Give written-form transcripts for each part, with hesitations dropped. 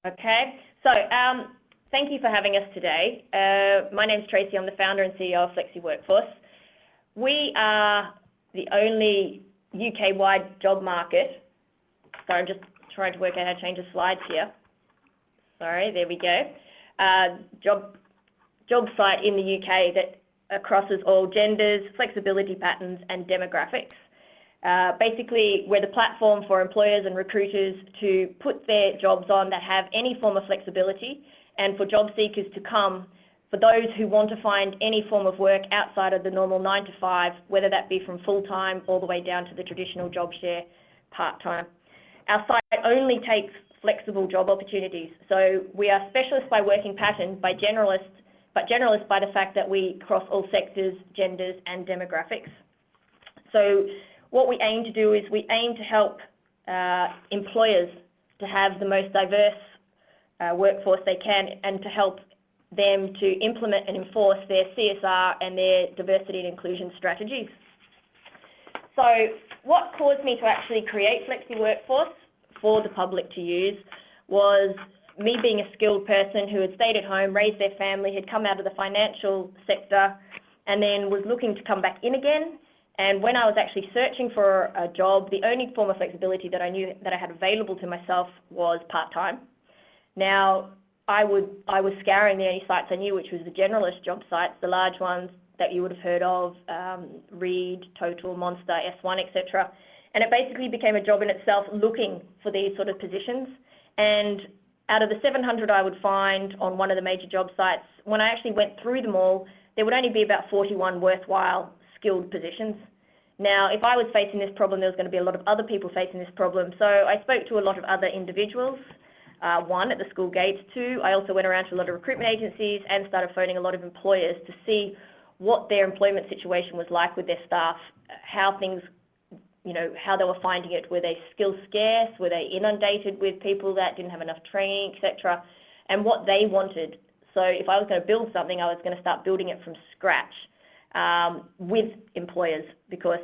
Okay, so thank you for having us today. My name's Tracey. I'm the founder and CEO of Flexi Workforce. We are the only UK-wide job market. Sorry, I'm just trying to work out how to change the slides here. Sorry, there we go. Job site in the UK that crosses all genders, flexibility patterns and demographics. Basically, we're the platform for employers and recruiters to put their jobs on that have any form of flexibility, and for job seekers to come, for those who want to find any form of work outside of the normal 9 to 5, whether that be from full-time all the way down to the traditional job share part-time. Our site only takes flexible job opportunities, so we are specialists by working pattern, but generalists by the fact that we cross all sectors, genders and demographics. So what we aim to do is we aim to help employers to have the most diverse workforce they can, and to help them to implement and enforce their CSR and their diversity and inclusion strategies. So what caused me to actually create Flexi Workforce for the public to use was me being a skilled person who had stayed at home, raised their family, had come out of the financial sector, and then was looking to come back in again. And when I was actually searching for a job, the only form of flexibility that I knew that I had available to myself was part-time. Now, I was scouring the only sites I knew, which was the generalist job sites, the large ones that you would have heard of, Reed, Total, Monster, S1, etc. And it basically became a job in itself looking for these sort of positions. And out of the 700 I would find on one of the major job sites, when I actually went through them all, there would only be about 41 worthwhile skilled positions. Now, if I was facing this problem, there was going to be a lot of other people facing this problem. So I spoke to a lot of other individuals, one, at the school gates, two, I also went around to a lot of recruitment agencies and started phoning a lot of employers to see what their employment situation was like with their staff, how things, how they were finding it. Were they skill scarce? Were they inundated with people that didn't have enough training, etc., and what they wanted. So if I was going to build something, I was going to start building it from scratch. With employers, because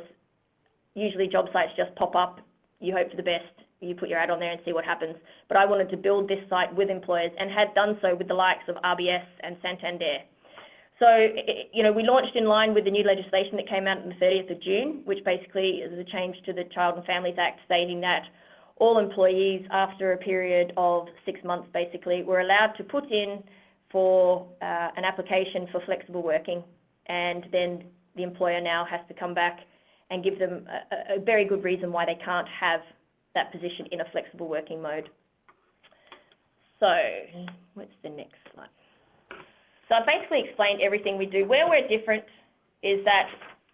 usually job sites just pop up, you hope for the best, you put your ad on there and see what happens. But I wanted to build this site with employers and had done so with the likes of RBS and Santander. So, we launched in line with the new legislation that came out on the 30th of June, which basically is a change to the Child and Families Act, stating that all employees after a period of 6 months basically were allowed to put in for an application for flexible working. And then the employer now has to come back and give them a very good reason why they can't have that position in a flexible working mode. So, what's the next slide? So I've basically explained everything we do. Where we're different is that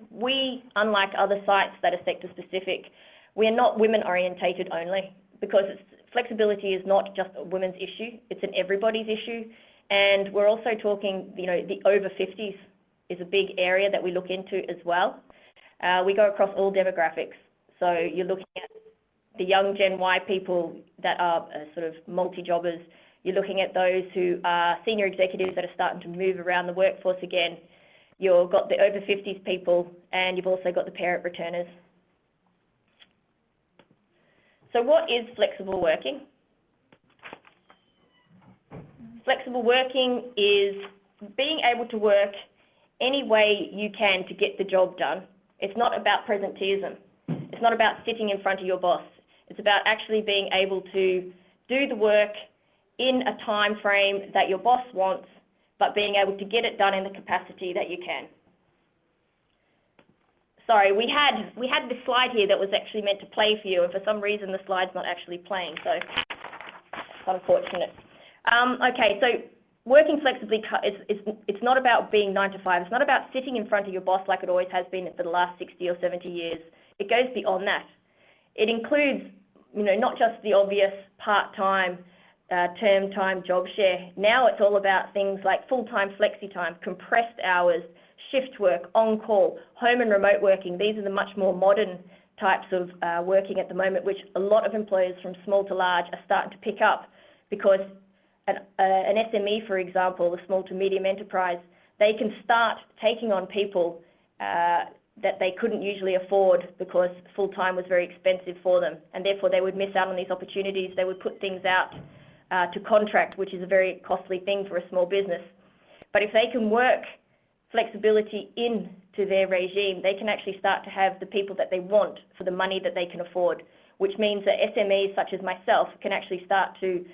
we, unlike other sites that are sector specific, we're not women orientated only, because flexibility is not just a women's issue, it's an everybody's issue. And we're also talking, the over 50s is a big area that we look into as well. We go across all demographics. So you're looking at the young Gen Y people that are sort of multi-jobbers. You're looking at those who are senior executives that are starting to move around the workforce again. You've got the over 50s people, and you've also got the parent returners. So what is flexible working? Flexible working is being able to work any way you can to get the job done. It's not about presenteeism. It's not about sitting in front of your boss. It's about actually being able to do the work in a time frame that your boss wants, but being able to get it done in the capacity that you can. Sorry, we had this slide here that was actually meant to play for you, and for some reason the slide's not actually playing, so it's unfortunate. Okay, so working flexibly, it's not about being 9 to 5. It's not about sitting in front of your boss like it always has been for the last 60 or 70 years. It goes beyond that. It includes, not just the obvious part-time, term time job share. Now it's all about things like full-time flexi time, compressed hours, shift work, on-call, home and remote working. These are the much more modern types of working at the moment, which a lot of employers from small to large are starting to pick up, because an SME, for example, a small to medium enterprise, they can start taking on people that they couldn't usually afford because full-time was very expensive for them, and therefore they would miss out on these opportunities. They would put things out to contract, which is a very costly thing for a small business. But if they can work flexibility into their regime, they can actually start to have the people that they want for the money that they can afford, which means that SMEs such as myself can actually start to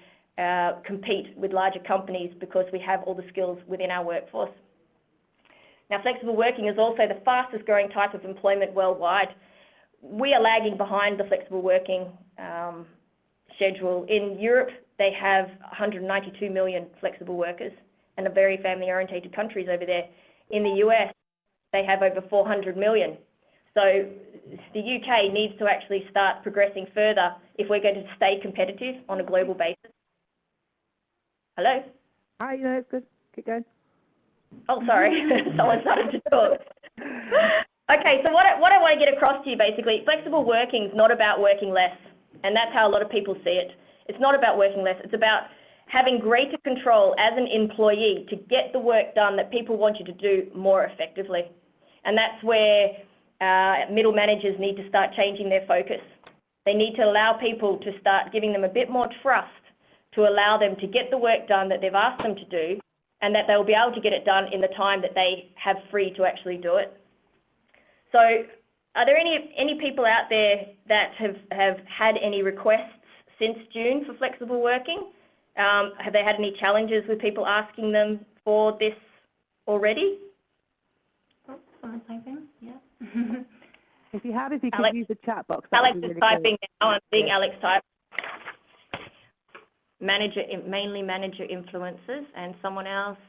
compete with larger companies because we have all the skills within our workforce. Now, flexible working is also the fastest growing type of employment worldwide. We are lagging behind the flexible working schedule. In Europe, they have 192 million flexible workers and are very family-orientated countries over there. In the US, they have over 400 million. So the UK needs to actually start progressing further if we're going to stay competitive on a global basis. Hello? Hi, no, it's good. Keep going. Oh, sorry. Someone started to talk. Okay, so what I want to get across to you basically, flexible working is not about working less, and that's how a lot of people see it. It's not about working less. It's about having greater control as an employee to get the work done that people want you to do more effectively. And that's where middle managers need to start changing their focus. They need to allow people to start giving them a bit more trust to allow them to get the work done that they've asked them to do, and that they'll be able to get it done in the time that they have free to actually do it. So are there any people out there that have had any requests since June for flexible working? Have they had any challenges with people asking them for this already? Oh, someone's typing, yeah. If you have, if you Alex, could use the chat box, Alex is really typing great. now. I'm seeing Yeah. Alex type. Mainly manager influencers, and someone else.